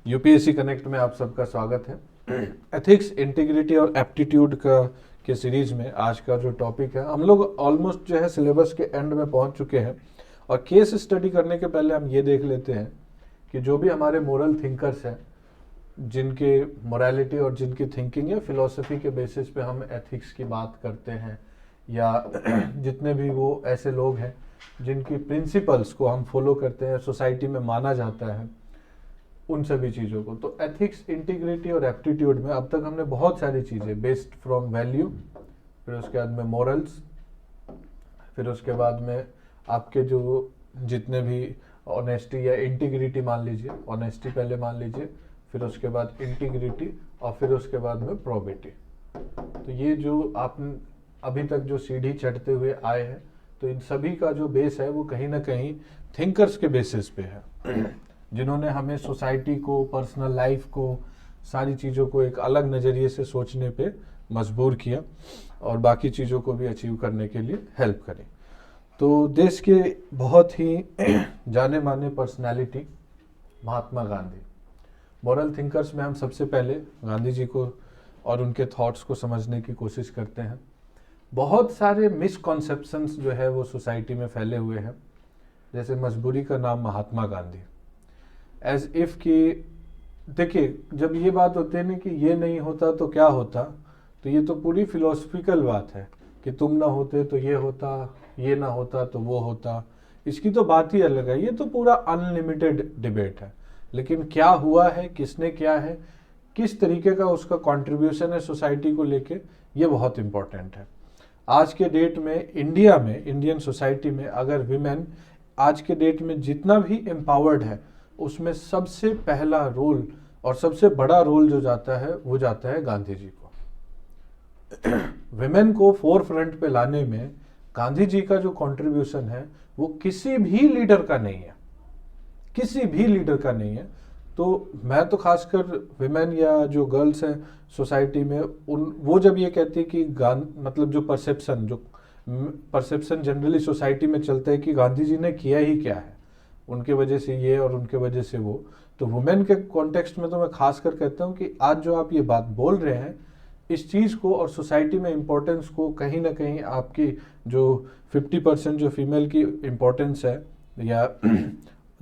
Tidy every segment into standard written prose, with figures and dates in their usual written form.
UPSC connect में आप सबका स्वागत है। एथिक्स, इंटीग्रिटी और एप्टीट्यूड का के सीरीज में आज का जो टॉपिक है, हम लोग ऑलमोस्ट जो है सिलेबस के एंड में पहुंच चुके हैं। और केस स्टडी करने के पहले हम ये देख लेते हैं कि जो भी हमारे मोरल थिंकर्स हैं, जिनके मोरालिटी और जिनकी थिंकिंग है फिलॉसफी के बेसिस पे हम एथिक्स की बात करते हैं, या जितने भी वो ऐसे लोग हैं जिनकी प्रिंसिपल्स को हम फॉलो करते हैं, सोसाइटी में माना जाता है, उन सभी चीज़ों को। तो एथिक्स, इंटीग्रिटी और एप्टीट्यूड में अब तक हमने बहुत सारी चीज़ें, बेस्ड फ्रॉम वैल्यू, फिर उसके बाद में मॉरल्स, फिर उसके बाद में आपके जो जितने भी ऑनेस्टी या इंटीग्रिटी मान लीजिए, ऑनेस्टी पहले मान लीजिए, फिर उसके बाद इंटीग्रिटी और फिर उसके बाद में प्रोबिटी। तो ये जो आप अभी तक जो सीढ़ी चढ़ते हुए आए हैं, तो इन सभी का जो बेस है वो कहीं ना कहीं थिंकर्स के बेसिस पे है, जिन्होंने हमें सोसाइटी को, पर्सनल लाइफ को, सारी चीज़ों को एक अलग नज़रिए से सोचने पे मजबूर किया और बाकी चीज़ों को भी अचीव करने के लिए हेल्प करी। तो देश के बहुत ही जाने माने personality Mahatma Gandhi, moral thinkers में हम सबसे पहले गांधी जी को और उनके थॉट्स को समझने की कोशिश करते हैं। बहुत सारे मिसकॉन्सेप्शंस जो है वो सोसाइटी में फैले हुए हैं, जैसे मजबूरी का नाम महात्मा गांधी, एज इफ कि देखिए, जब ये बात होती है ना कि ये नहीं होता तो क्या होता, तो ये तो पूरी फिलोसफिकल बात है कि तुम ना होते तो ये होता, ये ना होता तो वो होता। इसकी तो बात ही अलग है, ये तो पूरा अनलिमिटेड डिबेट है। लेकिन क्या हुआ है, किसने क्या है, किस तरीके का उसका कंट्रीब्यूशन है सोसाइटी को लेके, ये बहुत इंपॉर्टेंट है। आज के डेट में इंडिया में, इंडियन सोसाइटी में अगर विमेन आज के डेट में जितना भी एम्पावर्ड है, उसमें सबसे पहला रोल और सबसे बड़ा रोल जो जाता है वो जाता है गांधी जी को। विमेन को फोर फ्रंट पे लाने में गांधी जी का जो कंट्रीब्यूशन है वो किसी भी लीडर का नहीं है, किसी भी लीडर का नहीं है। तो मैं तो खासकर विमेन या जो गर्ल्स हैं सोसाइटी में, उन वो जब ये कहती है कि मतलब जो परसेप्शन जनरली सोसाइटी में चलता है कि गांधी जी ने किया ही क्या है, उनके वजह से ये और उनके वजह से वो, तो वुमेन के कॉन्टेक्स्ट में तो मैं खासकर कहता हूँ कि आज जो आप ये बात बोल रहे हैं, इस चीज़ को और सोसाइटी में इम्पोर्टेंस को कहीं ना कहीं आपकी जो 50% जो फीमेल की इम्पोर्टेंस है या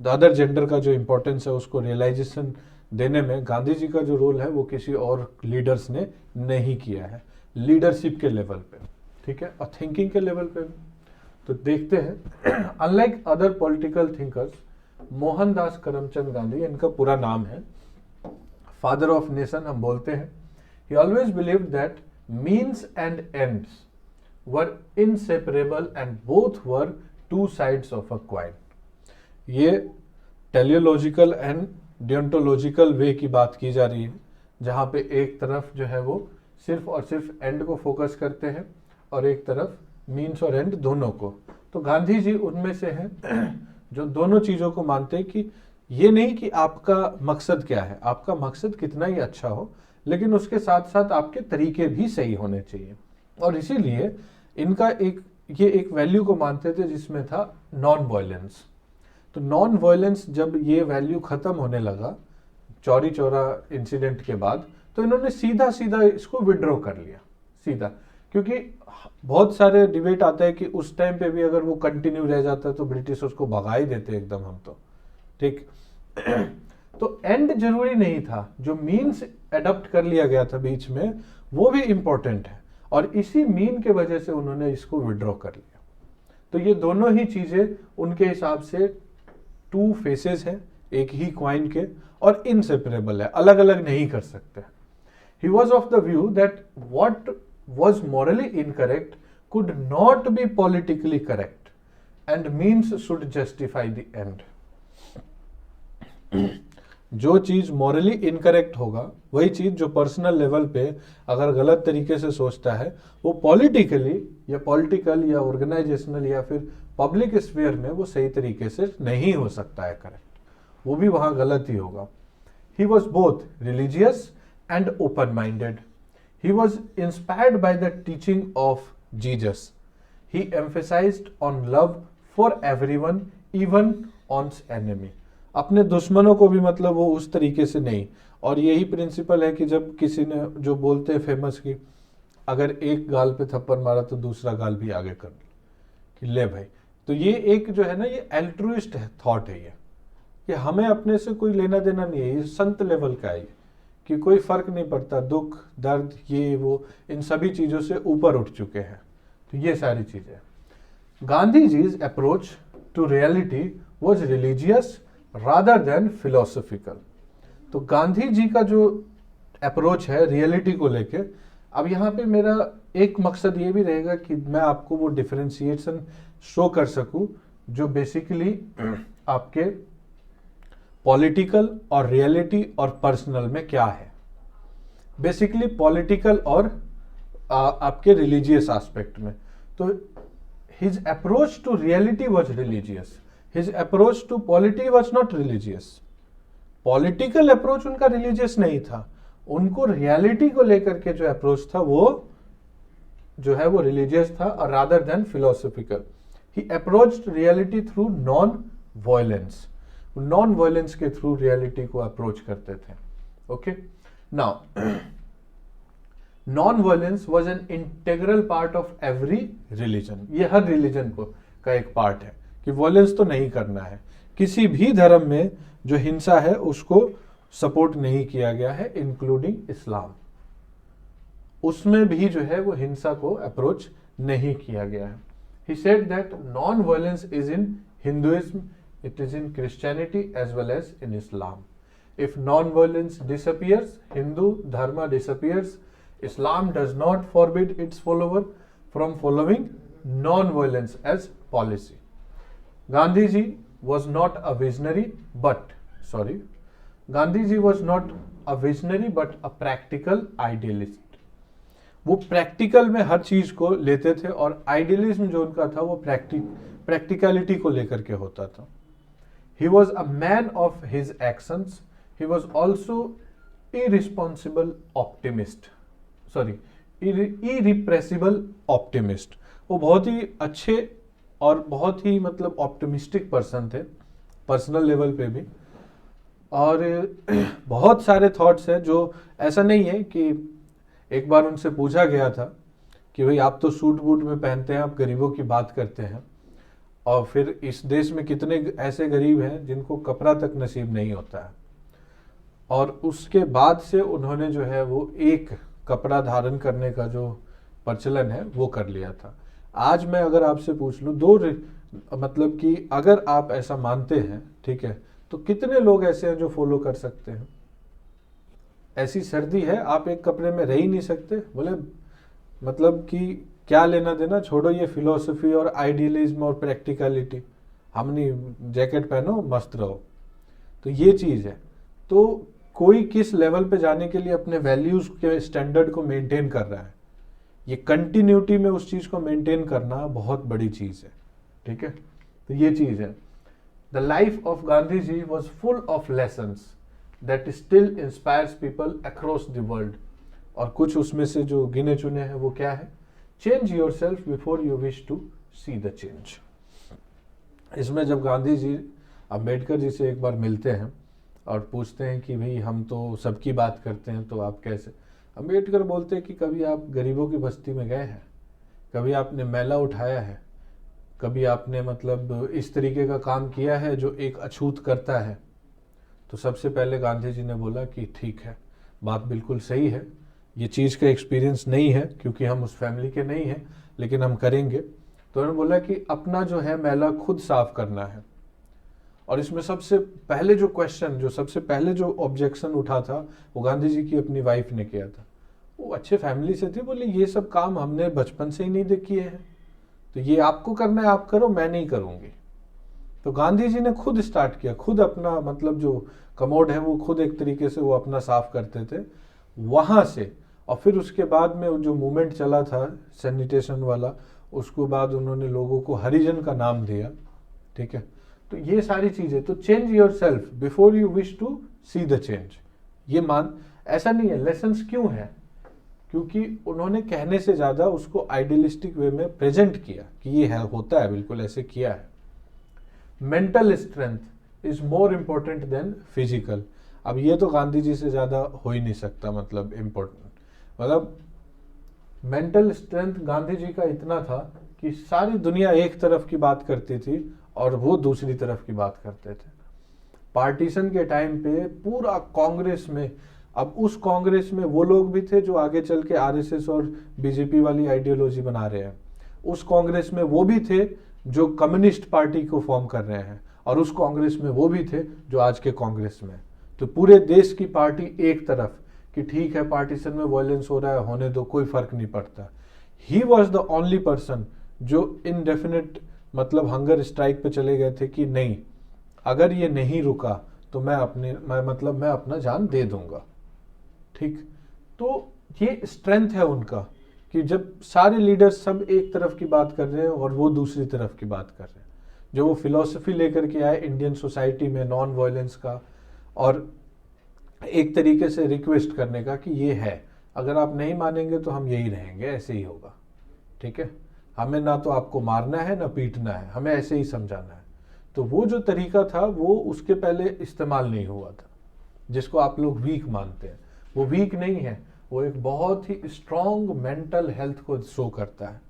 अदर जेंडर का जो इम्पोर्टेंस है, उसको रियलाइजेशन देने में गांधी जी का जो रोल है वो किसी और लीडर्स ने नहीं किया है, लीडरशिप के लेवल पे, ठीक है, और थिंकिंग के लेवल पे भी। तो देखते हैं, unlike other political thinkers, Mohandas Karamchand Gandhi इनका पूरा नाम है, फादर ऑफ नेशन हम बोलते हैं। ही always believed that means and ends were inseparable and both were two sides of a coin. ये टेलियोलॉजिकल एंड डियोंटोलॉजिकल वे की बात की जा रही है, जहाँ पे एक तरफ जो है वो सिर्फ और सिर्फ एंड को फोकस करते हैं और एक तरफ मीन्स और एंड दोनों को। तो गांधी जी उनमें से हैं जो दोनों चीज़ों को मानते हैं कि ये नहीं कि आपका मकसद क्या है, आपका मकसद कितना ही अच्छा हो, लेकिन उसके साथ साथ आपके तरीके भी सही होने चाहिए। और इसीलिए इनका ये एक वैल्यू को मानते थे जिसमें था नॉन वायलेंस। तो नॉन वायलेंस जब ये वैल्यू खत्म होने लगा चौरी चौरा इंसिडेंट के बाद, तो इन्होंने सीधा सीधा इसको विड्रॉ कर लिया, सीधा। क्योंकि बहुत सारे डिबेट आता है कि उस टाइम पे भी अगर वो कंटिन्यू रह जाता तो ब्रिटिश उसको भगा ही देते एकदम, हम तो ठीक। तो एंड जरूरी नहीं था, जो मीन्स एडॉप्ट कर लिया गया था बीच में वो भी इंपॉर्टेंट है, और इसी मीन के वजह से उन्होंने इसको विड्रॉ कर लिया। तो ये दोनों ही चीजें उनके हिसाब से टू फेसेस हैं एक ही क्वाइन के, और इनसेपरेबल है, अलग अलग नहीं कर सकते। He was of the view that what was morally incorrect could not be politically correct and means should justify the end। जो चीज मॉरली इनकरेक्ट होगा वही चीज जो पर्सनल लेवल पे अगर गलत तरीके से सोचता है, वो पॉलिटिकली या पॉलिटिकल या ऑर्गेनाइजेशनल या फिर पब्लिक स्फीयर में वो सही तरीके से नहीं हो सकता है करेक्ट, वो भी वहां गलत ही होगा। He was both religious and open minded. He was inspired by the teaching of Jesus. He emphasized on love for everyone, even one's enemy. अपने दुश्मनों को भी मतलब वो उस तरीके से नहीं। और यही प्रिंसिपल है कि जब किसी ने जो बोलते हैं फेमस कि अगर एक गाल पे थप्पड़ मारा तो दूसरा गाल भी आगे कर कि ले भाई। तो ये एक जो है ना, ये एल्ट्रुइस्ट थॉट है ये, कि हमें अपने से कोई लेना देना नहीं है। ये संत लेवल का है ये, कि कोई फर्क नहीं पड़ता, दुख दर्द ये वो इन सभी चीज़ों से ऊपर उठ चुके हैं। तो ये सारी चीज़ें। Gandhi ji's approach to reality was religious rather than philosophical. तो गांधी जी का जो अप्रोच है रियलिटी को लेके, अब यहाँ पे मेरा एक मकसद ये भी रहेगा कि मैं आपको वो डिफरेंशिएशन शो कर सकूं जो बेसिकली आपके पॉलिटिकल और रियलिटी और पर्सनल में क्या है। बेसिकली पॉलिटिकल और आपके रिलीजियस एस्पेक्ट में। तो his approach to reality was religious, his approach to polity was not religious. Political approach उनका रिलीजियस नहीं था, उनको रियलिटी को लेकर के जो अप्रोच था वो जो है वो रिलीजियस था, और rather than philosophical. He approached reality through non violence, non violence के थ्रू रियलिटी को अप्रोच करते थे। Okay, now non violence was an integral part of every religion. ये हर रिलीजन को का एक पार्ट है कि वायलेंस तो नहीं करना है। किसी भी धर्म में जो हिंसा है उसको सपोर्ट नहीं किया गया है, इंक्लूडिंग इस्लाम। उसमें भी जो है वो हिंसा को अप्रोच नहीं किया गया है। He said that non-violence is in Hinduism, it is in Christianity as well as in Islam. If non-violence disappears, Hindu dharma disappears. Islam does not forbid its follower from following non-violence as policy. Gandhi ji was not a visionary, but a practical idealist. वो practical में हर चीज को लेते थे, और idealism जो उनका था वो प्रैक्टिकलिटी को लेकर के होता था। He was a man of his actions, he was also irresponsible optimist, irrepressible optimist. वो बहुत ही अच्छे और बहुत ही मतलब ऑप्टिमिस्टिक पर्सन थे पर्सनल लेवल पे भी। और बहुत सारे थॉट्स हैं जो, ऐसा नहीं है कि एक बार उनसे पूछा गया था कि भाई आप तो सूट बूट में पहनते हैं, आप गरीबों की बात करते हैं, और फिर इस देश में कितने ऐसे गरीब हैं जिनको कपड़ा तक नसीब नहीं होता है। और उसके बाद से उन्होंने जो है वो एक कपड़ा धारण करने का जो प्रचलन है वो कर लिया था। आज मैं अगर आपसे पूछ लूँ मतलब कि अगर आप ऐसा मानते हैं, ठीक है, तो कितने लोग ऐसे हैं जो फॉलो कर सकते हैं? ऐसी सर्दी है आप एक कपड़े में रह ही नहीं सकते। बोले मतलब कि क्या लेना देना, छोड़ो ये फिलोसफी और आइडियलिज्म और प्रैक्टिकलिटी, हम नहीं, जैकेट पहनो मस्त रहो। तो ये चीज़ है। तो कोई किस लेवल पे जाने के लिए अपने वैल्यूज के स्टैंडर्ड को मेंटेन कर रहा है, ये कंटिन्यूटी में उस चीज़ को मेंटेन करना बहुत बड़ी चीज़ है। ठीक है, तो ये चीज़ है। The life of Gandhi ji was full of lessons that still inspires people across the world। और कुछ उसमें से जो गिने चुने हैं वो क्या है? Change yourself before you wish to see the change। इसमें जब गांधी जी अम्बेडकर जी से एक बार मिलते हैं और पूछते हैं कि भाई हम तो सबकी बात करते हैं तो आप कैसे? अम्बेडकर बोलते हैं कि कभी आप गरीबों की बस्ती में गए हैं, कभी आपने मैला उठाया है, कभी आपने मतलब इस तरीके का काम किया है जो एक अछूत करता है? तो सबसे पहले गांधी जी ने बोला कि ठीक है, बात बिल्कुल सही है, ये चीज़ का एक्सपीरियंस नहीं है क्योंकि हम उस फैमिली के नहीं हैं, लेकिन हम करेंगे। तो उन्होंने बोला कि अपना जो है मैला खुद साफ करना है। और इसमें सबसे पहले जो क्वेश्चन, जो सबसे पहले जो ऑब्जेक्शन उठा था वो गांधी जी की अपनी वाइफ ने किया था। वो अच्छे फैमिली से थे, बोले ये सब काम हमने बचपन से ही नहीं किए हैं, तो ये आपको करना है आप करो, मैं नहीं करूँगी। तो गांधी जी ने खुद स्टार्ट किया, खुद अपना मतलब जो कमोड है वो खुद एक तरीके से वो अपना साफ करते थे वहाँ से। और फिर उसके बाद में जो मूवमेंट चला था सैनिटेशन वाला, उसके बाद उन्होंने लोगों को हरिजन का नाम दिया। ठीक है, तो ये सारी चीज़ें। तो change yourself before you wish to see the change, ये मान ऐसा नहीं है। लेसन्स क्यों है? क्योंकि उन्होंने कहने से ज़्यादा उसको आइडियलिस्टिक वे में प्रेजेंट किया कि ये है, होता है, बिल्कुल ऐसे किया है। Mental strength, is more important then physical. अब ये तो गांधी जी से ज़्यादा हो ही नहीं सकता, मतलब इम्पोर्टेंट, मतलब मेंटल स्ट्रेंथ गांधी जी का इतना था कि सारी दुनिया एक तरफ की बात करती थी और वो दूसरी तरफ की बात करते थे। पार्टीशन के टाइम पे पूरा कांग्रेस में, अब उस कांग्रेस में वो लोग भी थे जो आगे चल के आरएसएस और बीजेपी वाली आइडियोलॉजी बना रहे हैं, उस कांग्रेस में वो भी थे जो कम्युनिस्ट पार्टी को फॉर्म कर रहे हैं, और उस कांग्रेस में वो भी थे जो आज के कांग्रेस में। तो पूरे देश की पार्टी एक तरफ कि ठीक है पार्टीशन में वायलेंस हो रहा है, होने दो, कोई फर्क नहीं पड़ता। He was the only person जो इनडेफिनेट मतलब हंगर स्ट्राइक पे चले गए थे कि नहीं, अगर ये नहीं रुका तो मैं अपना जान दे दूंगा। ठीक, तो ये स्ट्रेंथ है उनका कि जब सारे लीडर्स सब एक तरफ की बात कर रहे हैं और वो दूसरी तरफ की बात कर रहे हैं, जो वो फिलॉसफी लेकर के आए इंडियन सोसाइटी में नॉन वायलेंस का, और एक तरीके से रिक्वेस्ट करने का कि ये है, अगर आप नहीं मानेंगे तो हम यही रहेंगे, ऐसे ही होगा, ठीक है, हमें ना तो आपको मारना है ना पीटना है, हमें ऐसे ही समझाना है। तो वो जो तरीका था वो उसके पहले इस्तेमाल नहीं हुआ था, जिसको आप लोग वीक मानते हैं। वो वीक नहीं है, वो एक बहुत ही स्ट्रॉन्ग मेंटल हेल्थ को शो करता है।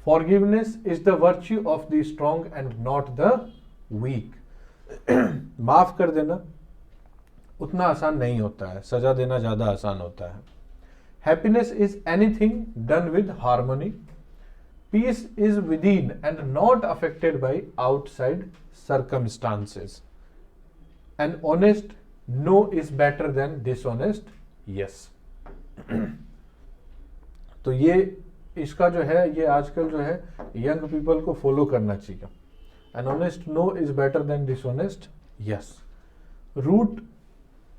Forgiveness is the virtue of the strong and not the weak. माफ कर देना उतना आसान नहीं होता है, सजा देना ज्यादा आसान होता है। Happiness is anything done with harmony. Peace is within and not affected by outside circumstances. An honest no is better than dishonest yes. तो ये इसका जो है, ये आजकल जो है यंग पीपल को फॉलो करना चाहिए। An honest no is better than dishonest yes. Route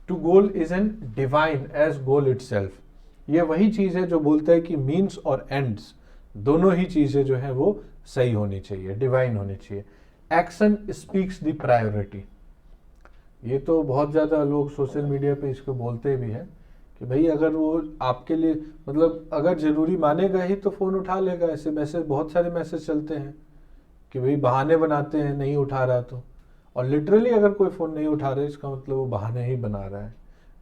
to goal is an divine as goal itself. ये वही चीज है जो बोलता है कि मीन्स और एंड्स दोनों ही चीजें जो है वो सही होनी चाहिए, डिवाइन होनी चाहिए। Action speaks the priority. ये तो बहुत ज्यादा लोग सोशल मीडिया पे इसको बोलते भी हैं कि भाई अगर वो आपके लिए मतलब अगर जरूरी मानेगा ही तो फोन उठा लेगा। ऐसे मैसेज, बहुत सारे मैसेज चलते हैं कि भाई बहाने बनाते हैं, नहीं उठा रहा तो, और लिटरली अगर कोई फोन नहीं उठा रहा है इसका मतलब वो बहाने ही बना रहा है,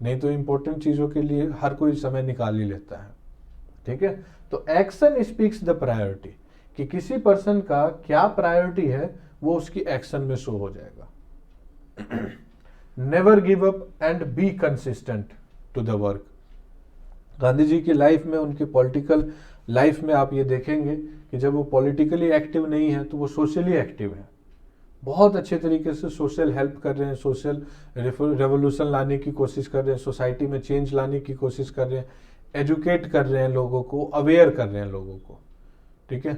नहीं तो इंपॉर्टेंट चीजों के लिए हर कोई समय निकाल ही लेता है, ठीक है। तो एक्शन स्पीक्स द प्रायोरिटी, कि किसी पर्सन का क्या प्रायोरिटी है वो उसकी एक्शन में शो हो जाएगा। Never give up and be consistent to the work. Gandhi ji की लाइफ में, उनकी पॉलिटिकल लाइफ में आप ये देखेंगे कि जब वो पॉलिटिकली एक्टिव नहीं है तो वो सोशली एक्टिव है, बहुत अच्छे तरीके से सोशल हेल्प कर रहे हैं, सोशल रेवोल्यूशन लाने की कोशिश कर रहे हैं, सोसाइटी में चेंज लाने की कोशिश कर रहे हैं, एजुकेट कर रहे हैं लोगों को, अवेयर कर रहे हैं लोगों को, ठीक है।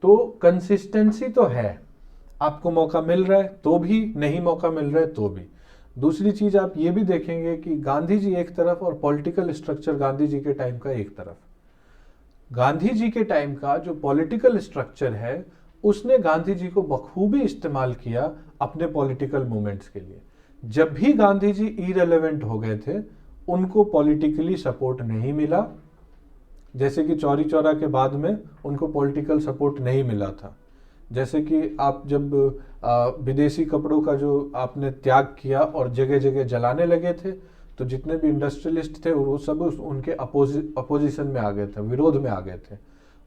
तो कंसिस्टेंसी तो है, आपको मौका मिल रहा है तो भी, नहीं मौका मिल रहा है तो भी। दूसरी चीज आप ये भी देखेंगे कि गांधी जी एक तरफ और पॉलिटिकल स्ट्रक्चर गांधी जी के टाइम का एक तरफ। गांधी जी के टाइम का जो पॉलिटिकल स्ट्रक्चर है उसने गांधी जी को बखूबी इस्तेमाल किया अपने पॉलिटिकल मूवमेंट्स के लिए। जब भी गांधी जी इरेलेवेंट हो गए थे उनको पॉलिटिकली सपोर्ट नहीं मिला, जैसे कि चौरी चौरा के बाद में उनको पॉलिटिकल सपोर्ट नहीं मिला था। जैसे कि आप जब विदेशी कपड़ों का जो आपने त्याग किया और जगह जगह जलाने लगे थे तो जितने भी इंडस्ट्रियलिस्ट थे वो सब उनके अपोजिशन में आ गए थे, विरोध में आ गए थे।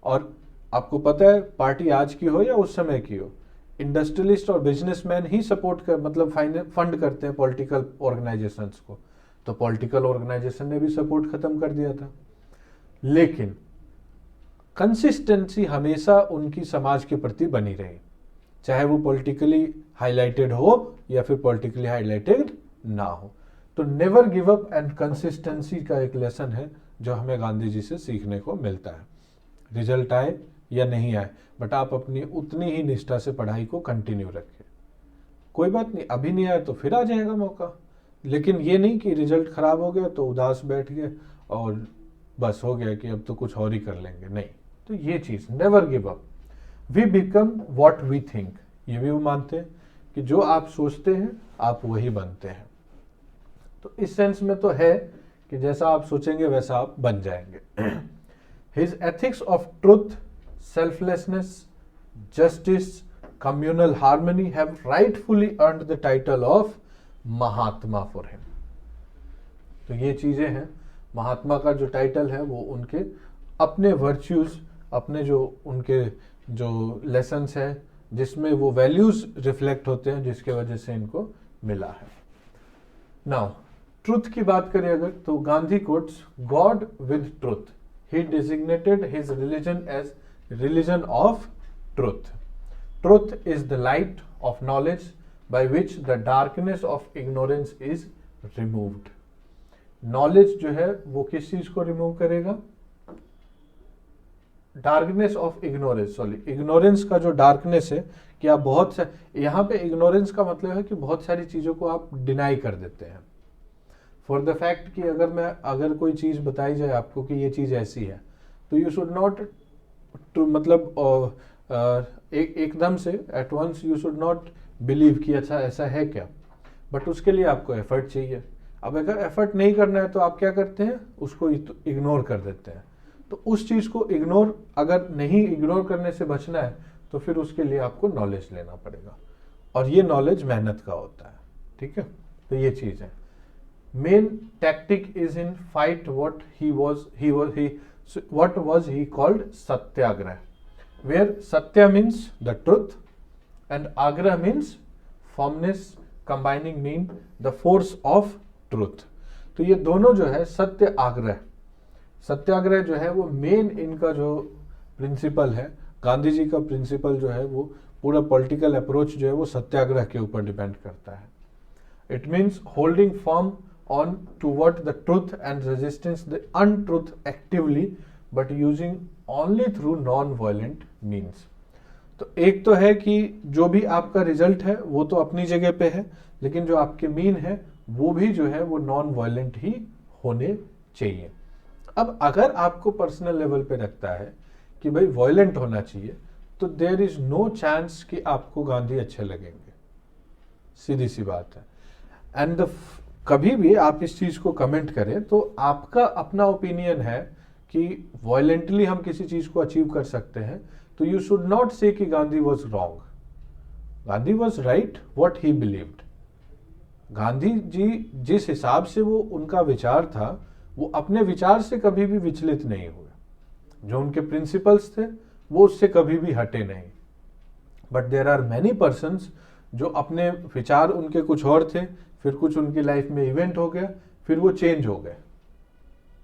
और आपको पता है पार्टी आज की हो या उस समय की हो, इंडस्ट्रियलिस्ट और बिजनेसमैन ही सपोर्ट कर मतलब फंड करते हैं पॉलिटिकल ऑर्गेनाइजेशंस को। तो पॉलिटिकल ऑर्गेनाइजेशन ने भी सपोर्ट खत्म कर दिया था। लेकिन कंसिस्टेंसी हमेशा उनकी समाज के प्रति बनी रही, चाहे वो पॉलिटिकली हाईलाइटेड हो या फिर पॉलिटिकली हाईलाइटेड ना हो। तो never give up and consistency का एक लेसन है जो हमें गांधी जी से सीखने को मिलता है। रिजल्ट आए या नहीं आए, बट आप अपनी उतनी ही निष्ठा से पढ़ाई को कंटिन्यू रखें। कोई बात नहीं, अभी नहीं आया तो फिर आ जाएगा मौका, लेकिन ये नहीं कि रिजल्ट खराब हो गया तो उदास बैठ गए और बस हो गया कि अब तो कुछ और ही कर लेंगे, नहीं। तो ये चीज never give up. We become what we think, ये भी वो मानते हैं कि जो आप सोचते हैं आप वही बनते हैं। तो इस सेंस में तो है कि जैसा आप सोचेंगे वैसा आप बन जाएंगे। His ethics of truth, selflessness, justice, communal harmony have rightfully earned the title of Mahatma for him. तो ये चीजें हैं, महात्मा का जो टाइटल है वो उनके अपने वर्च्यूज, अपने जो उनके जो लेसन्स है जिसमें वो वैल्यूज रिफ्लेक्ट होते हैं, जिसके वजह से इनको मिला है. नाउ ट्रुथ की बात करें अगर, तो Gandhi quotes God with truth. He designated his religion as religion of truth. Truth is the light of knowledge by which the darkness of ignorance is removed. Knowledge जो है वो किस चीज को रिमूव करेगा? Darkness of ignorance. Sorry, ignorance का जो darkness है कि आप बहुत से, यहाँ पे इग्नोरेंस का मतलब है कि बहुत सारी चीजों को आप डिनाई कर देते हैं फॉर द फैक्ट कि अगर कोई चीज बताई जाए आपको कि ये चीज ऐसी है, तो यू शुड नॉट टू मतलब एकदम से at once you should not believe कि अच्छा ऐसा है क्या, बट उसके लिए आपको एफर्ट चाहिए. अब अगर एफर्ट नहीं करना है तो आप क्या करते हैं, उसको इग्नोर कर देते हैं. तो उस चीज को अगर नहीं इग्नोर करने से बचना है तो फिर उसके लिए आपको नॉलेज लेना पड़ेगा, और ये नॉलेज मेहनत का होता है. ठीक है, तो ये चीज है. Main tactic is in fight what was he called satyagrah, where satya means the truth and agraha means firmness, combining mean the force of truth. तो ये दोनों जो है सत्याग्रह जो है वो मेन इनका जो प्रिंसिपल है, गांधी जी का प्रिंसिपल जो है वो पूरा पॉलिटिकल अप्रोच जो है वो सत्याग्रह के ऊपर डिपेंड करता है. It means holding firm on toward the truth and resistance the untruth actively but using only through non-violent means. तो एक तो है कि जो भी आपका रिजल्ट है वो तो अपनी जगह पे है, लेकिन जो आपके मीन है वो भी जो है वो नॉन वायलेंट ही होने चाहिए. अब अगर आपको पर्सनल लेवल पे लगता है कि भाई वायलेंट होना चाहिए, तो देयर इज नो चांस कि आपको गांधी अच्छे लगेंगे. सीधी सी बात है. एंड कभी भी आप इस चीज को कमेंट करें तो आपका अपना ओपिनियन है कि वायलेंटली हम किसी चीज को अचीव कर सकते हैं, तो यू शुड नॉट से कि Gandhi was wrong. Gandhi was right what he believed. Gandhi ji जिस हिसाब से वो उनका विचार था, वो अपने विचार से कभी भी विचलित नहीं हुए. जो उनके प्रिंसिपल्स थे वो उससे कभी भी हटे नहीं. But there are many persons जो अपने विचार उनके कुछ और थे, फिर कुछ उनकी लाइफ में इवेंट हो गया, फिर वो चेंज हो गए,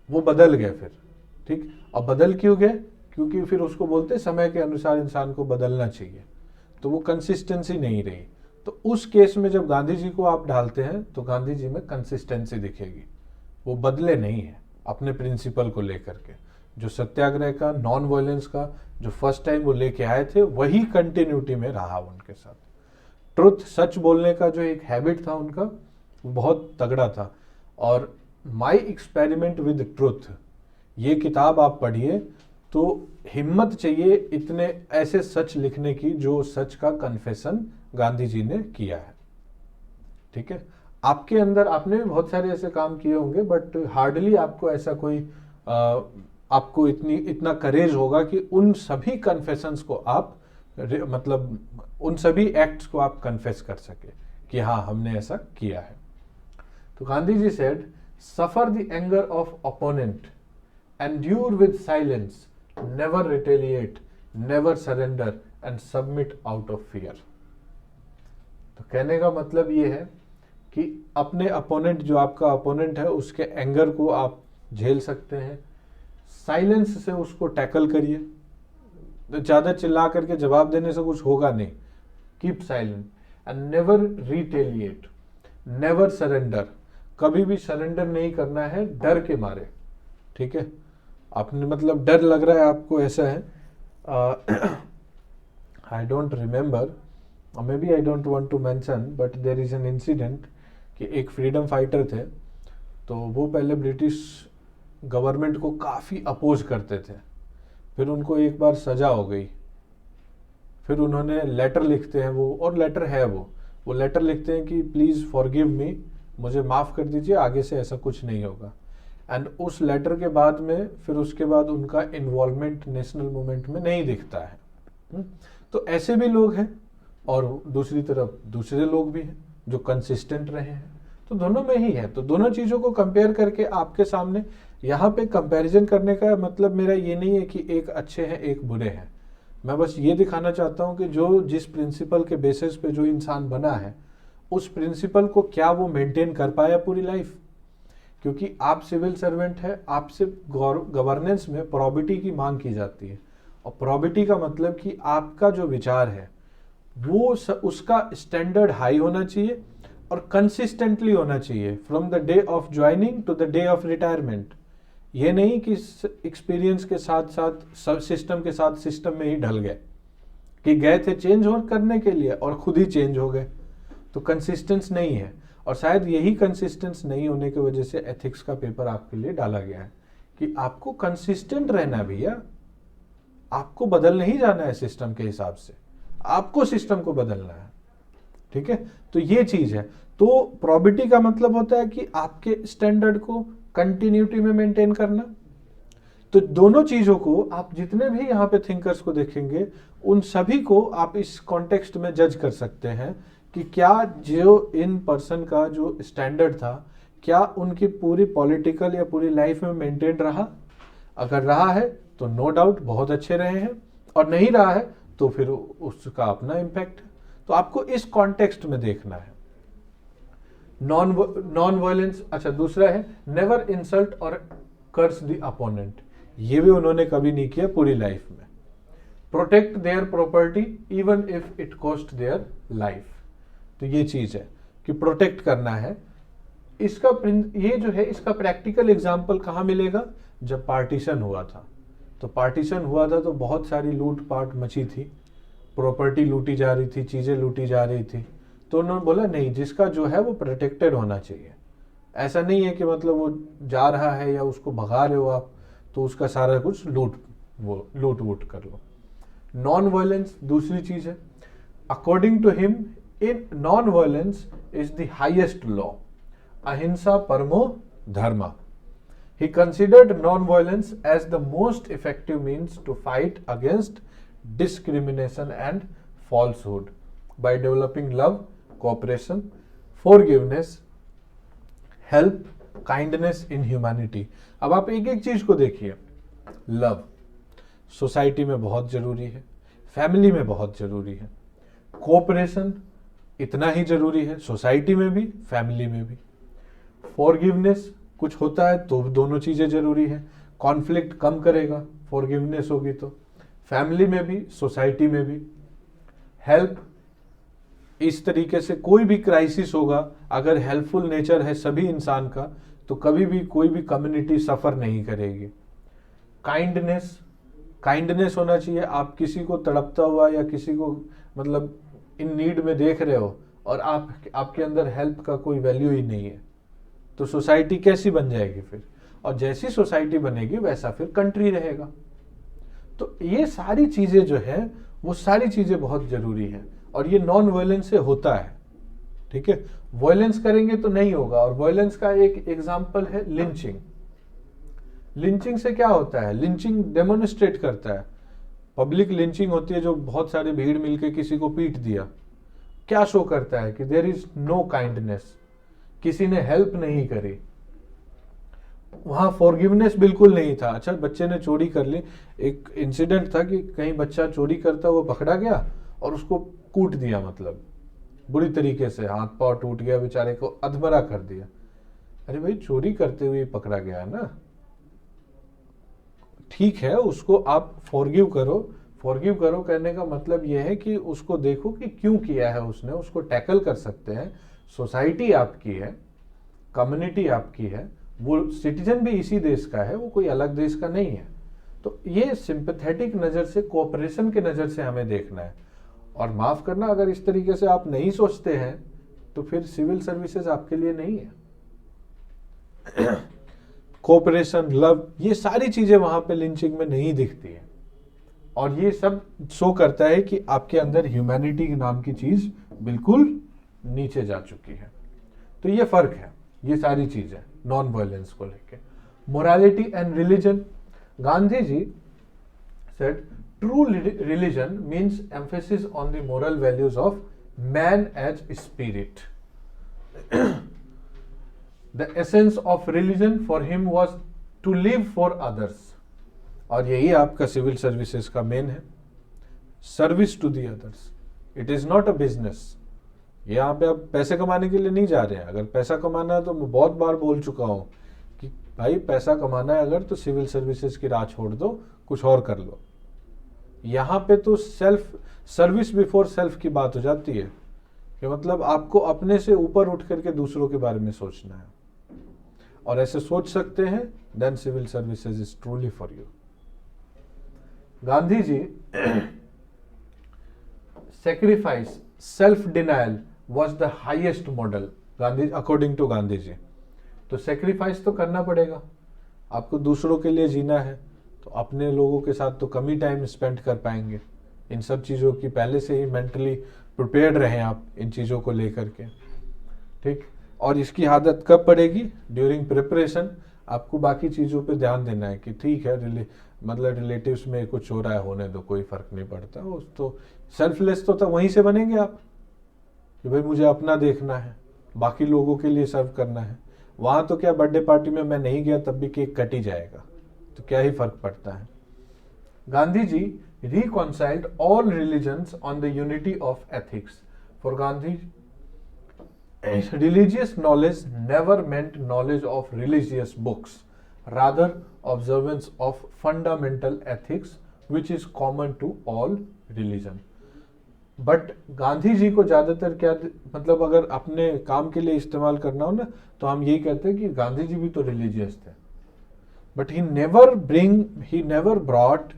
वो बदल गए. फिर ठीक, अब बदल क्यों गए? क्योंकि फिर उसको बोलते समय के अनुसार इंसान को बदलना चाहिए, तो वो कंसिस्टेंसी नहीं रही. तो उस केस में जब गांधी जी को आप डालते हैं तो गांधी जी में कंसिस्टेंसी दिखेगी. वो बदले नहीं है अपने प्रिंसिपल को लेकर के. जो सत्याग्रह का, नॉन वायलेंस का जो फर्स्ट टाइम वो लेके आए थे, वही कंटिन्यूटी में रहा उनके साथ. ट्रुथ, सच बोलने का जो एक हैबिट था उनका, बहुत तगड़ा था. और माई एक्सपेरिमेंट विद ट्रुथ, ये किताब आप पढ़िए तो हिम्मत चाहिए इतने ऐसे सच लिखने की जो सच का कन्फेशन गांधी जी ने किया है. ठीक है, आपके अंदर आपने भी बहुत सारे ऐसे काम किए होंगे, बट हार्डली आपको ऐसा कोई आपको इतना करेज होगा कि उन सभी कन्फेशंस को आप मतलब उन सभी एक्ट्स को आप कन्फेस कर सके कि हाँ हमने ऐसा किया है. तो Gandhi ji said, suffer the anger of opponent, endure with silence, never retaliate, never surrender and submit out of fear. तो कहने का मतलब ये है कि अपने अपोनेंट, जो आपका अपोनेंट है, उसके एंगर को आप झेल सकते हैं, साइलेंस से उसको टैकल करिए. तो ज्यादा चिल्ला करके जवाब देने से कुछ होगा नहीं. Keep silent and never retaliate, never surrender. कभी भी सरेंडर नहीं करना है डर के मारे. ठीक है, आपने मतलब डर लग रहा है आपको, ऐसा है. I don't remember, maybe I don't want to mention, but there is an incident कि एक फ्रीडम फाइटर थे, तो वो पहले ब्रिटिश गवर्नमेंट को काफ़ी अपोज करते थे. फिर उनको एक बार सजा हो गई. फिर उन्होंने लेटर लिखते हैं वो, और लेटर है वो लेटर लिखते हैं कि प्लीज़ फॉरगिव मी, मुझे माफ़ कर दीजिए, आगे से ऐसा कुछ नहीं होगा. एंड उस लेटर के बाद में फिर उसके बाद उनका इन्वॉल्वमेंट नेशनल मूवमेंट में नहीं दिखता है. तो ऐसे भी लोग हैं और दूसरी तरफ दूसरे लोग भी हैं जो कंसिस्टेंट रहे हैं। तो दोनों में ही है। तो दोनों चीज़ों को कंपेयर करके आपके सामने यहाँ पे कंपैरिजन करने का मतलब मेरा ये नहीं है कि एक अच्छे हैं एक बुरे हैं। मैं बस ये दिखाना चाहता हूँ कि जो जिस प्रिंसिपल के बेसिस पे जो इंसान बना है उस प्रिंसिपल को क्या वो मेंटेन कर पाया पूरी लाइफ। क्योंकि आप सिविल सर्वेंट है, आपसे गवर्नेंस में प्रोबिटी की मांग की जाती है। और प्रोबिटी का मतलब कि आपका जो विचार है वो उसका स्टैंडर्ड हाई होना चाहिए और कंसिस्टेंटली होना चाहिए from the day of joining two the day of retirement. ये नहीं कि एक्सपीरियंस के साथ साथ सब सिस्टम के साथ सिस्टम में ही ढल गए, कि गए थे चेंज और करने के लिए और खुद ही चेंज हो गए। तो कंसिस्टेंस नहीं है। और शायद यही कंसिस्टेंस नहीं होने की वजह से एथिक्स का पेपर आपके लिए डाला गया है कि आपको कंसिस्टेंट रहना है भैया। आपको बदल नहीं जाना है सिस्टम के हिसाब से, आपको सिस्टम को बदलना है। ठीक है, तो ये चीज है। तो प्रोबिटी का मतलब होता है कि आपके स्टैंडर्ड को कंटिन्यूटी में मेंटेन करना। तो दोनों चीजों को आप जितने भी यहाँ पे थिंकर्स को देखेंगे उन सभी को आप इस कॉन्टेक्स्ट में जज कर सकते हैं कि क्या जो इन पर्सन का जो स्टैंडर्ड था क्या उनकी पूरी पॉलिटिकल या पूरी लाइफ में मेंटेन रहा। अगर रहा है तो नो डाउट बहुत अच्छे रहे हैं, और नहीं रहा है तो फिर उसका अपना इम्पैक्ट है। तो आपको इस कॉन्टेक्स्ट में देखना है। नॉन वायलेंस, अच्छा दूसरा है नेवर इंसल्ट और कर्स द अपोनेंट। ये भी उन्होंने कभी नहीं किया पूरी लाइफ में। Protect their property even if it cost their life. तो ये चीज है कि प्रोटेक्ट करना है। इसका ये जो है इसका प्रैक्टिकल एग्जांपल कहाँ मिलेगा, जब पार्टीशन हुआ था। तो पार्टीशन हुआ था तो बहुत सारी लूट पाट मची थी, प्रॉपर्टी लूटी जा रही थी, चीजें लूटी जा रही थी। तो उन्होंने बोला नहीं, जिसका जो है वो प्रोटेक्टेड होना चाहिए। ऐसा नहीं है कि मतलब वो जा रहा है या उसको भगा रहे हो आप तो उसका सारा कुछ लूट वूट कर लो। नॉन वायलेंस दूसरी चीज है। According to him in non violence is the highest law, अहिंसा परमो धर्मा। He considered non-violence as the most effective means to fight against discrimination and falsehood by developing love, cooperation, forgiveness, help, kindness in humanity। अब आप एक एक चीज को देखिए। Love society में बहुत जरूरी है, फैमिली में बहुत जरूरी है, कोऑपरेशन इतना ही जरूरी है, सोसाइटी में भी फैमिली में भी। फॉरगिवनेस, कुछ होता है तो दोनों चीजें जरूरी है। कॉन्फ्लिक्ट कम करेगा फॉरगिवनेस होगी तो, फैमिली में भी सोसाइटी में भी। हेल्प, इस तरीके से कोई भी क्राइसिस होगा अगर हेल्पफुल नेचर है सभी इंसान का तो कभी भी कोई भी कम्युनिटी सफर नहीं करेगी। काइंडनेस, काइंडनेस होना चाहिए। आप किसी को तड़पता हुआ या किसी को मतलब इन नीड में देख रहे हो और आपके अंदर हेल्प का कोई वैल्यू ही नहीं है तो सोसाइटी कैसी बन जाएगी फिर। और जैसी सोसाइटी बनेगी वैसा फिर कंट्री रहेगा। तो ये सारी चीजें जो है वो सारी चीजें बहुत जरूरी हैं और ये नॉन वायलेंस से होता है। ठीक है, वायलेंस करेंगे तो नहीं होगा। और वायलेंस का एक एग्जांपल है लिंचिंग। लिंचिंग से क्या होता है, लिंचिंग डेमोन्स्ट्रेट करता है। पब्लिक लिंचिंग होती है जो बहुत सारे भीड़ मिलके किसी को पीट दिया, क्या शो करता है कि देयर इज नो काइंडनेस, किसी ने हेल्प नहीं करी, वहां फॉरगिवनेस बिल्कुल नहीं था। अच्छा बच्चे ने चोरी कर ली, एक इंसिडेंट था कि कहीं बच्चा चोरी करता हुआ पकड़ा गया और उसको कूट दिया, मतलब बुरी तरीके से, हाथ पांव टूट गया, बेचारे को अधमरा कर दिया। अरे भाई चोरी करते हुए पकड़ा गया है ना, ठीक है उसको आप फॉरगिव करो। फॉरगिव करो कहने का मतलब यह है कि उसको देखो कि क्यों किया है उसने, उसको टैकल कर सकते हैं। सोसाइटी आपकी है, कम्युनिटी आपकी है, वो सिटीजन भी इसी देश का है, वो कोई अलग देश का नहीं है। तो ये सिंपैथेटिक नजर से, कोऑपरेशन के नजर से हमें देखना है। और माफ करना, अगर इस तरीके से आप नहीं सोचते हैं तो फिर सिविल सर्विसेज आपके लिए नहीं है। कोऑपरेशन, लव, ये सारी चीजें वहां पे लिंचिंग में नहीं दिखती है। और ये सब शो करता है कि आपके अंदर ह्यूमैनिटी नाम की चीज बिल्कुल नीचे जा चुकी है। तो ये फर्क है, ये सारी चीजें नॉन वायलेंस को लेके। Morality and religion, Gandhi ji said True religion means emphasis on the moral values of man as spirit. The essence of religion for him was to live for others. और यही आपका सिविल सर्विसेज का main है, service to the others. It is not a business. यहाँ पे आप पैसे कमाने के लिए नहीं जा रहे हैं. अगर पैसा कमाना है तो मैं बहुत बार बोल चुका हूँ कि भाई पैसा कमाना है अगर तो सिविल सर्विसेज की राह छोड़ दो, कुछ और कर लो. यहाँ पे तो सेल्फ सर्विस बिफोर सेल्फ की बात हो जाती है कि मतलब आपको अपने से ऊपर उठ करके दूसरों के बारे में सोचना है, और ऐसे सोच सकते हैं then civil services is truly for you. Gandhi ji sacrifice, self denial was the highest model. Gandhi according to Gandhi ji, तो सेक्रीफाइस तो करना पड़ेगा. आपको दूसरों के लिए जीना है तो अपने लोगों के साथ तो कम ही टाइम स्पेंड कर पाएंगे. इन सब चीज़ों की पहले से ही मेंटली प्रिपेयर्ड रहें आप इन चीज़ों को लेकर के. ठीक. और इसकी आदत कब पड़ेगी? During preparation. आपको बाकी चीज़ों पे ध्यान देना है कि ठीक है मतलब रिलेटिव्स में कुछ हो रहा है, होने दो, कोई फर्क नहीं पड़ता. तो सेल्फलेस तो वहीं से बनेंगे आप कि भाई मुझे अपना देखना है, बाकी लोगों के लिए सर्व करना है. वहाँ तो क्या बर्थडे पार्टी में मैं नहीं गया तब भी केक कट ही जाएगा, तो क्या ही फर्क पड़ता है. गांधी जी reconciled all religions on the unity of ethics. For Gandhi, religious knowledge never meant knowledge of religious books, rather observance of fundamental ethics which is common to all religion. But Gandhi ji को ज्यादातर क्या मतलब अगर अपने काम के लिए इस्तेमाल करना हो ना तो हम यही कहते हैं कि गांधी जी भी तो रिलीजियस थे, but he never brought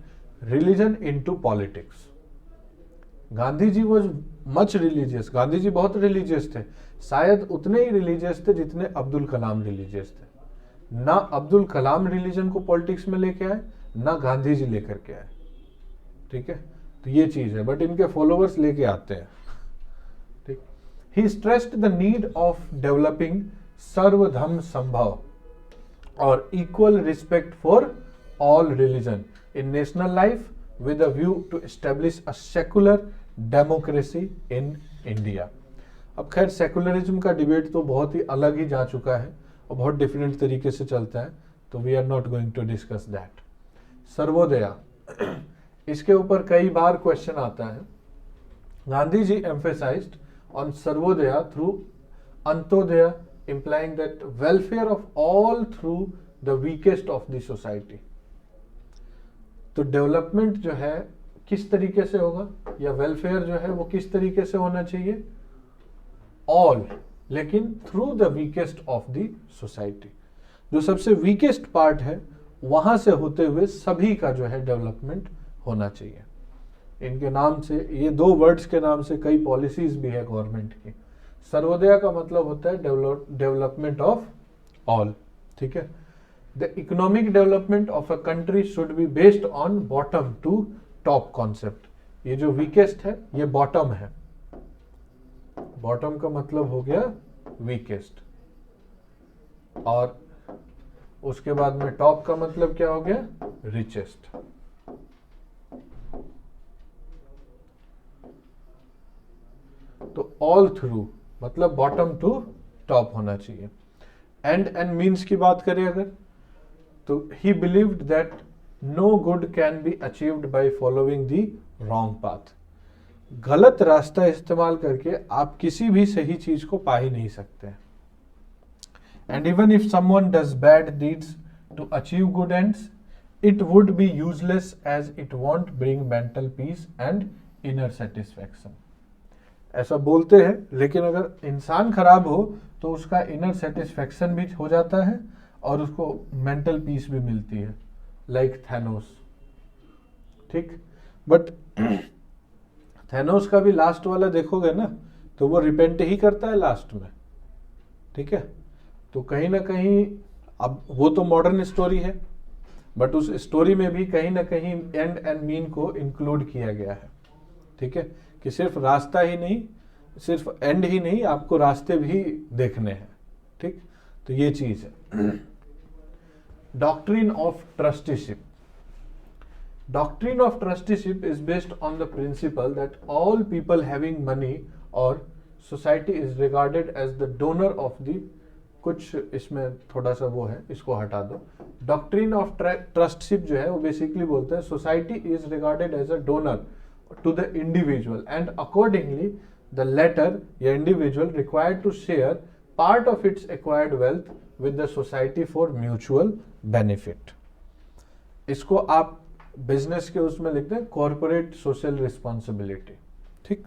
religion into politics. Gandhi ji was much religious. Gandhi ji बहुत रिलीजियस थे, शायद उतने ही रिलीजियस थे जितने अब्दुल कलाम रिलीजियस थे. ना अब्दुल कलाम रिलीजन को पॉलिटिक्स में लेके आए, ना गांधी जी लेकर के आए. ठीक है, तो ये चीज है. बट इनके फॉलोअर्स लेके आते हैं. ठीक. He stressed the need of developing सर्वधर्म संभव और equal respect for all religion in national life with a view to establish a secular democracy in India. अब खैर सेकुलरिज्म का डिबेट तो बहुत ही अलग ही जा चुका है और बहुत डिफरेंट तरीके से चलता है, तो we are not going to discuss that. Sarvodaya, इसके ऊपर कई बार क्वेश्चन आता है. Gandhi ji emphasized on Sarvodaya through Antyodaya, implying that welfare of all through the weakest of the society. तो डेवलपमेंट जो है किस तरीके से होगा, या वेलफेयर जो है वो किस तरीके से होना चाहिए? ऑल, लेकिन through the weakest of the society. जो सबसे वीकेस्ट पार्ट है वहां से होते हुए सभी का जो है डेवलपमेंट होना चाहिए. इनके नाम से, ये दो वर्ड्स के नाम से कई पॉलिसीज भी है गवर्नमेंट की. सर्वोदया का मतलब होता है डेवलपमेंट ऑफ ऑल. ठीक है. The economic development of a country should be based on bottom to top concept. ये जो weakest है ये bottom है. Bottom का मतलब हो गया weakest, और उसके बाद में top का मतलब क्या हो गया? richest. तो all through मतलब bottom to top होना चाहिए. End and means की बात करें अगर, तो he believed that no good can be achieved by following the wrong path. गलत रास्ता इस्तेमाल करके आप किसी भी सही चीज को पा ही नहीं सकते. And even if someone does bad deeds to achieve good ends, it would be useless as it won't bring mental peace and inner satisfaction. ऐसा बोलते हैं, लेकिन अगर इंसान खराब हो तो उसका इनर सेटिस्फेक्शन भी हो जाता है और उसको मेंटल पीस भी मिलती है, लाइक थैनोस. ठीक. बट थैनोस का भी लास्ट वाला देखोगे ना तो वो रिपेंट ही करता है लास्ट में. ठीक है. तो कहीं ना कहीं, अब वो तो मॉडर्न स्टोरी है, बट उस स्टोरी में भी कहीं ना कहीं एंड एंड मीन को इंक्लूड किया गया है. ठीक है, कि सिर्फ रास्ता ही नहीं, सिर्फ एंड ही नहीं, आपको रास्ते भी देखने हैं. ठीक. तो ये चीज है. Doctrine of trusteeship. Doctrine of trusteeship is based on the principle that all people having money or society is regarded as the donor of the, कुछ इसमें थोड़ा सा वो है, इसको हटा दो। डॉक्ट्रिन ऑफ ट्रस्टशिप जो है वो बेसिकली बोलते हैं society is regarded as a donor to the individual and accordingly the latter या individual required to share part of its acquired wealth with the society for mutual benefit. इसको आप business के उसमें लिखते हैं कॉर्पोरेट सोशल रिस्पॉन्सिबिलिटी, ठीक।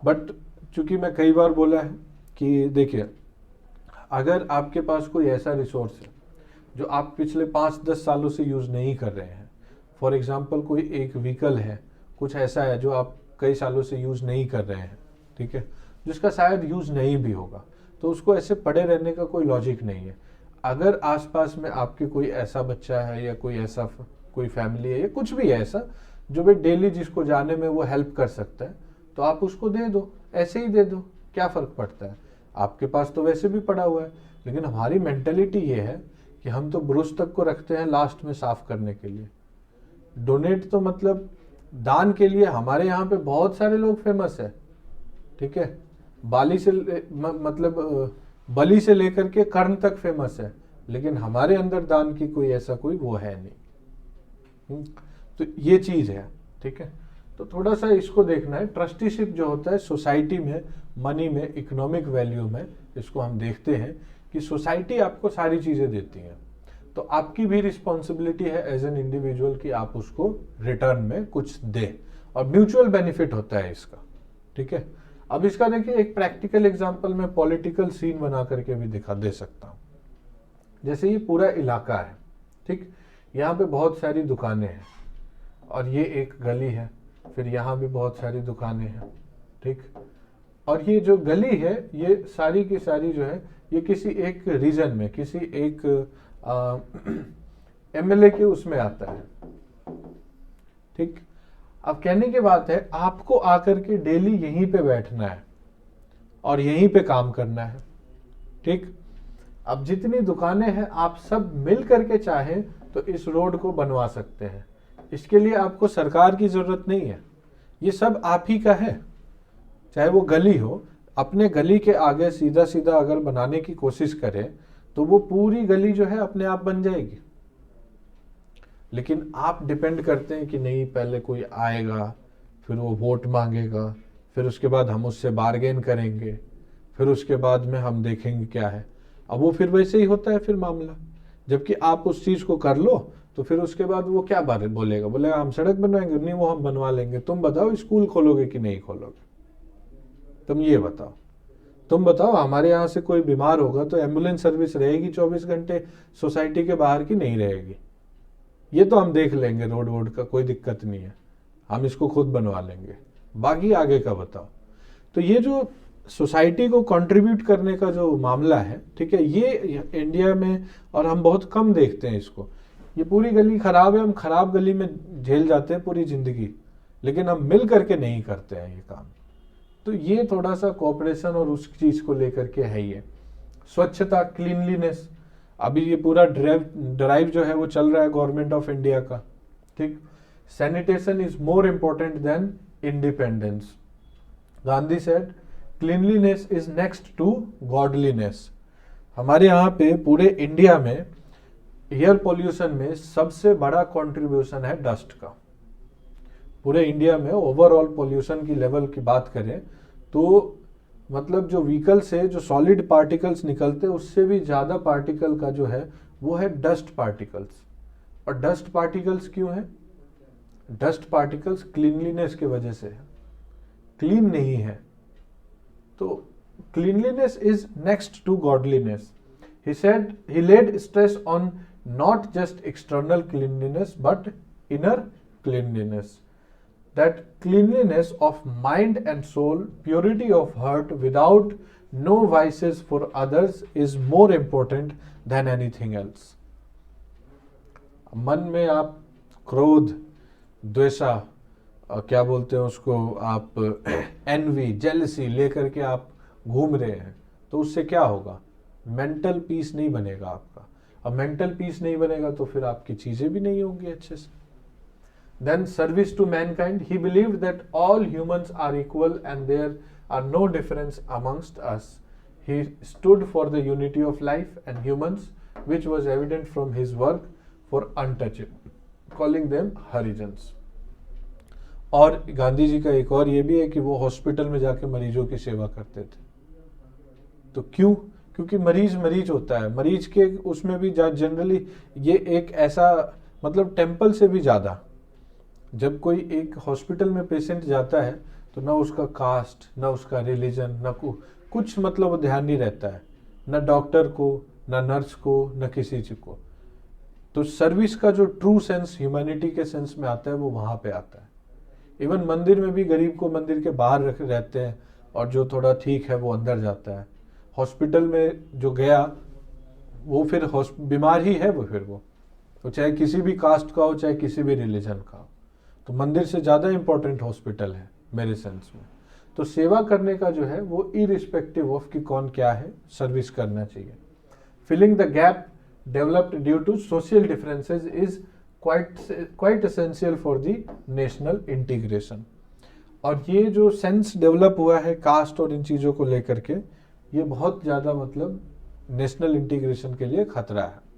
But चूंकि मैं कई बार बोला है कि देखिए, अगर आपके पास कोई ऐसा रिसोर्स है जो आप पिछले 5-10 सालों से यूज़ नहीं कर रहे हैं, फॉर एग्जांपल कोई एक व्हीकल है, कुछ ऐसा है जो आप कई सालों से यूज़ नहीं कर रहे हैं, ठीक है, जिसका शायद यूज़ नहीं भी होगा, तो उसको ऐसे पड़े रहने का कोई लॉजिक नहीं है। अगर आसपास में आपके कोई ऐसा बच्चा है या कोई ऐसा कोई फैमिली है या कुछ भी है ऐसा जो भाई डेली जिसको जाने में वो हेल्प कर सकता है, तो आप उसको दे दो, ऐसे ही दे दो, क्या फ़र्क पड़ता है, आपके पास तो वैसे भी पड़ा हुआ है। लेकिन हमारी मेंटेलिटी ये है कि हम तो ब्रुश तक को रखते हैं लास्ट में साफ करने के लिए। डोनेट तो मतलब दान के लिए हमारे यहाँ पे बहुत सारे लोग फेमस है, ठीक है, बाली से मतलब बलि से लेकर के कर्ण तक फेमस है, लेकिन हमारे अंदर दान की कोई ऐसा कोई वो है नहीं। तो ये चीज है, ठीक है। तो थोड़ा सा इसको देखना है। ट्रस्टीशिप जो होता है सोसाइटी में, मनी में, इकोनॉमिक वैल्यू में, इसको हम देखते हैं कि सोसाइटी आपको सारी चीजें देती है, तो आपकी भी रिस्पॉन्सिबिलिटी है एज एन इंडिविजुअल कि आप उसको रिटर्न में कुछ दे, और म्यूचुअल बेनिफिट होता है इसका, ठीक है। अब इसका देखिए एक प्रैक्टिकल एग्जांपल में पॉलिटिकल सीन बना करके भी दिखा दे सकता हूँ। जैसे ये पूरा इलाका है, ठीक, यहाँ पे बहुत सारी दुकानें हैं और ये एक गली है, फिर यहाँ भी बहुत सारी दुकानें हैं, ठीक, और ये जो गली है ये सारी की सारी जो है ये किसी एक रीजन में, किसी एक एमएलए के उसमें आता है, ठीक। अब कहने की बात है आपको आकर के डेली यहीं पे बैठना है और यहीं पे काम करना है, ठीक। अब जितनी दुकानें हैं आप सब मिल करके चाहें तो इस रोड को बनवा सकते हैं, इसके लिए आपको सरकार की जरूरत नहीं है, ये सब आप ही का है। चाहे वो गली हो, अपने गली के आगे सीधा सीधा अगर बनाने की कोशिश करें तो वो पूरी गली जो है अपने आप बन जाएगी। लेकिन आप डिपेंड करते हैं कि नहीं, पहले कोई आएगा, फिर वो वोट मांगेगा, फिर उसके बाद हम उससे बार्गेन करेंगे, फिर उसके बाद में हम देखेंगे क्या है। अब वो फिर वैसे ही होता है फिर मामला, जबकि आप उस चीज को कर लो तो फिर उसके बाद वो क्या बारे बोलेगा हम सड़क बनवाएंगे, नहीं वो हम बनवा लेंगे। तुम बताओ स्कूल खोलोगे कि नहीं खोलोगे, तुम ये बताओ। तुम बताओ हमारे यहाँ से कोई बीमार होगा तो एम्बुलेंस सर्विस रहेगी 24 घंटे सोसाइटी के बाहर की नहीं रहेगी? ये तो हम देख लेंगे, रोड वोड का कोई दिक्कत नहीं है, हम इसको खुद बनवा लेंगे, बाकी आगे का बताओ। तो ये जो सोसाइटी को कंट्रीब्यूट करने का जो मामला है, ठीक है, ये इंडिया में और हम बहुत कम देखते हैं इसको। ये पूरी गली खराब है, हम खराब गली में झेल जाते हैं पूरी जिंदगी, लेकिन हम मिल करके नहीं करते हैं ये काम। तो ये थोड़ा सा कोऑपरेशन और उस चीज को लेकर के है। ये स्वच्छता, क्लीनलीनेस, अभी ये पूरा ड्राइव जो है वो चल रहा है गवर्नमेंट ऑफ इंडिया का, ठीक। Sanitation is more important than independence. Gandhi said cleanliness is next to godliness. हमारे यहाँ पे पूरे इंडिया में एयर पोल्यूशन में सबसे बड़ा कंट्रीब्यूशन है डस्ट का। पूरे इंडिया में ओवरऑल पोल्यूशन की लेवल की बात करें तो मतलब जो व्हीकल से जो सॉलिड पार्टिकल्स निकलते हैं उससे भी ज्यादा पार्टिकल का जो है वो है डस्ट पार्टिकल्स। और डस्ट पार्टिकल्स क्यों है? डस्ट पार्टिकल्स क्लीनलीनेस की वजह से है, क्लीन नहीं है। तो cleanliness is next to godliness. He said he laid stress on not just external cleanliness but inner cleanliness. That cleanliness of mind and soul, purity of heart without no vices for others is more important than anything else. मन में आप क्रोध, द्वेषा, क्या बोलते हैं उसको, आप N V, jealousy लेकर के आप घूम रहे हैं तो उससे क्या होगा? मेंटल पीस नहीं बनेगा आपका। अब मेंटल पीस नहीं बनेगा तो फिर आपकी चीजें भी नहीं होंगी अच्छे से। Then service to mankind. He believed that all humans are equal and there are no difference amongst us. He stood for the unity of life and humans, which was evident from his work for untouchable, calling them Harijans. और गांधी जी का एक और ये भी है कि वो hospital में जाके मरीजों की सेवा करते थे। तो क्यों? क्योंकि मरीज होता है, मरीज के उसमें भी जनरली ये एक ऐसा मतलब टेम्पल से भी ज़्यादा, जब कोई एक हॉस्पिटल में पेशेंट जाता है तो ना उसका कास्ट, ना उसका रिलीजन, ना कुछ मतलब ध्यान नहीं रहता है, ना डॉक्टर को, ना नर्स को, ना किसी चीज को। तो सर्विस का जो ट्रू सेंस ह्यूमैनिटी के सेंस में आता है वो वहाँ पे आता है। इवन मंदिर में भी गरीब को मंदिर के बाहर रहते हैं और जो थोड़ा ठीक है वो अंदर जाता है। हॉस्पिटल में जो गया वो फिर बीमार ही है, वो फिर वो तो चाहे किसी भी कास्ट का हो, चाहे किसी भी रिलीजन का हो। तो मंदिर से ज़्यादा इम्पोर्टेंट हॉस्पिटल है मेरे सेंस में। तो सेवा करने का जो है वो इरिस्पेक्टिव ऑफ कि कौन क्या है, सर्विस करना चाहिए। Filling the gap developed due to social differences is quite essential for the national integration. और ये जो सेंस डेवलप हुआ है कास्ट और इन चीज़ों को लेकर के, ये बहुत ज़्यादा मतलब नेशनल इंटीग्रेशन के लिए खतरा है।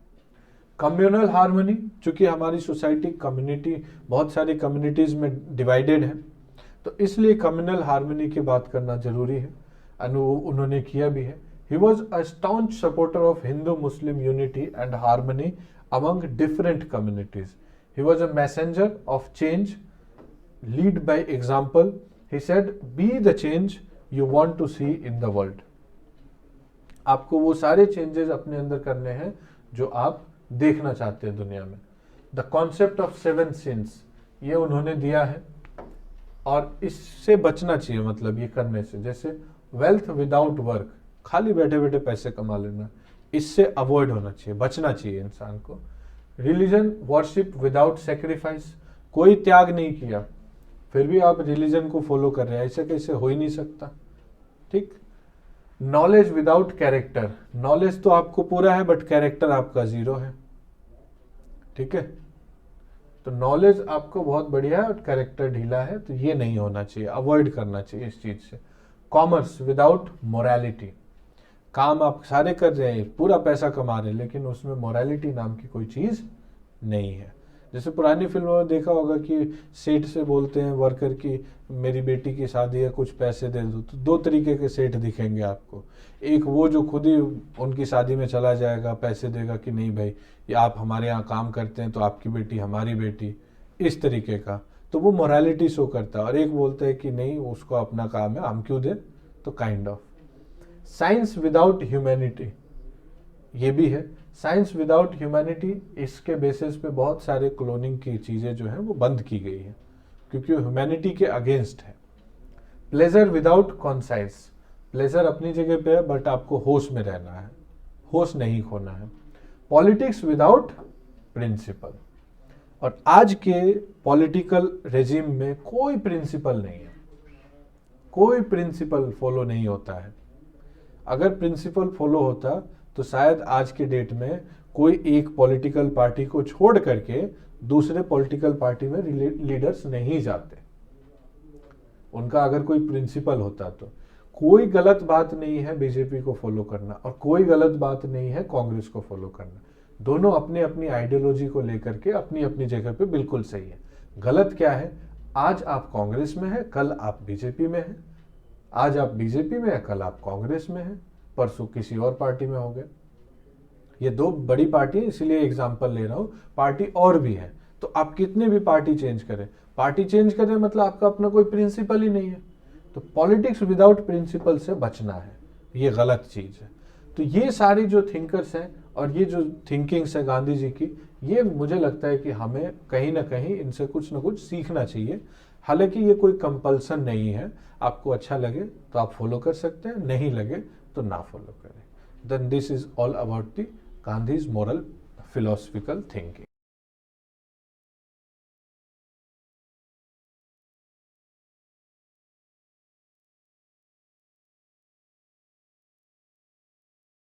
कम्युनल हार्मनी, चूंकि हमारी सोसाइटी कम्युनिटी बहुत सारी कम्युनिटीज़ में डिवाइडेड है, तो इसलिए कम्युनल हार्मनी की बात करना जरूरी है, उन्होंने किया भी है। He was a staunch supporter of Hindu Muslim unity and harmony among different communities. He was a messenger of change, lead by example. He said, be the change you want to see in the world. आपको वो सारे changes अपने अंदर करने हैं जो आप देखना चाहते हैं दुनिया में। द कॉन्सेप्ट ऑफ 7 सिंस, ये उन्होंने दिया है और इससे बचना चाहिए, मतलब ये करने से, जैसे वेल्थ विदाउट वर्क, खाली बैठे बैठे पैसे कमा लेना, इससे अवॉइड होना चाहिए, बचना चाहिए इंसान को। रिलीजन वर्शिप विदाउट सेक्रीफाइस, कोई त्याग नहीं किया फिर भी आप रिलीजन को फॉलो कर रहे हैं, ऐसे कैसे हो ही नहीं सकता, ठीक। नॉलेज विदाउट कैरेक्टर, नॉलेज तो आपको पूरा है बट कैरेक्टर आपका 0 है, ठीक है। तो नॉलेज आपको बहुत बढ़िया है और कैरेक्टर ढीला है, तो ये नहीं होना चाहिए, अवॉइड करना चाहिए इस चीज से। कॉमर्स विदाउट मोरालिटी, काम आप सारे कर रहे हैं, पूरा पैसा कमा रहे हैं, लेकिन उसमें मोरालिटी नाम की कोई चीज नहीं है। जैसे पुरानी फिल्मों में देखा होगा कि सेठ से बोलते हैं वर्कर की मेरी बेटी की शादी है, कुछ पैसे दे दो, तो 2 तरीके के सेठ दिखेंगे आपको। एक वो जो खुद ही उनकी शादी में चला जाएगा, पैसे देगा कि नहीं भाई ये आप हमारे यहाँ काम करते हैं तो आपकी बेटी हमारी बेटी, इस तरीके का, तो वो मोरालिटी शो करता है। और एक बोलता है कि नहीं उसको अपना काम है, हम क्यों दें, तो kind of. Science without humanity, ये भी है, साइंस विदाउट ह्यूमैनिटी, इसके बेसिस पे बहुत सारे क्लोनिंग की चीज़ें जो हैं वो बंद की गई हैं क्योंकि ह्यूमैनिटी के अगेंस्ट है। प्लेजर विदाउट कॉन्साइंस, प्लेजर अपनी जगह पे है बट आपको होश में रहना है, होश नहीं खोना है। पॉलिटिक्स विदाउट प्रिंसिपल, और आज के पॉलिटिकल रेजिम में कोई प्रिंसिपल नहीं है, कोई प्रिंसिपल फॉलो नहीं होता है। अगर प्रिंसिपल फॉलो होता तो शायद आज के डेट में कोई एक पॉलिटिकल पार्टी को छोड़ करके दूसरे पॉलिटिकल पार्टी में लीडर्स नहीं जाते, उनका अगर कोई प्रिंसिपल होता तो। कोई गलत बात नहीं है बीजेपी को फॉलो करना और कोई गलत बात नहीं है कांग्रेस को फॉलो करना, दोनों अपनी अपनी आइडियोलॉजी को लेकर के अपनी अपनी जगह पे बिल्कुल सही है। गलत क्या है, आज आप कांग्रेस में है, कल आप बीजेपी में है, आज आप बीजेपी में है, कल आप कांग्रेस में है, परसों किसी और पार्टी में हो गए। ये 2 बड़ी पार्टी है, इसलिए एग्जांपल ले रहा हूं, पार्टी और भी है। तो आप कितने भी पार्टी चेंज करें, पार्टी चेंज करें मतलब आपका अपना कोई प्रिंसिपल ही नहीं है। तो पॉलिटिक्स विदाउट प्रिंसिपल से बचना है, ये गलत चीज है। तो ये सारी जो थिंकर्स हैं और ये जो थिंकिंग्स है गांधी जी की, ये मुझे लगता है कि हमें कहीं ना कहीं इनसे कुछ ना कुछ सीखना चाहिए। हालांकि ये कोई कंपल्सन नहीं है, आपको अच्छा लगे तो आप फॉलो कर सकते हैं, नहीं लगे तो ना फॉलो करें। Then this is all about the Gandhi's moral philosophical thinking.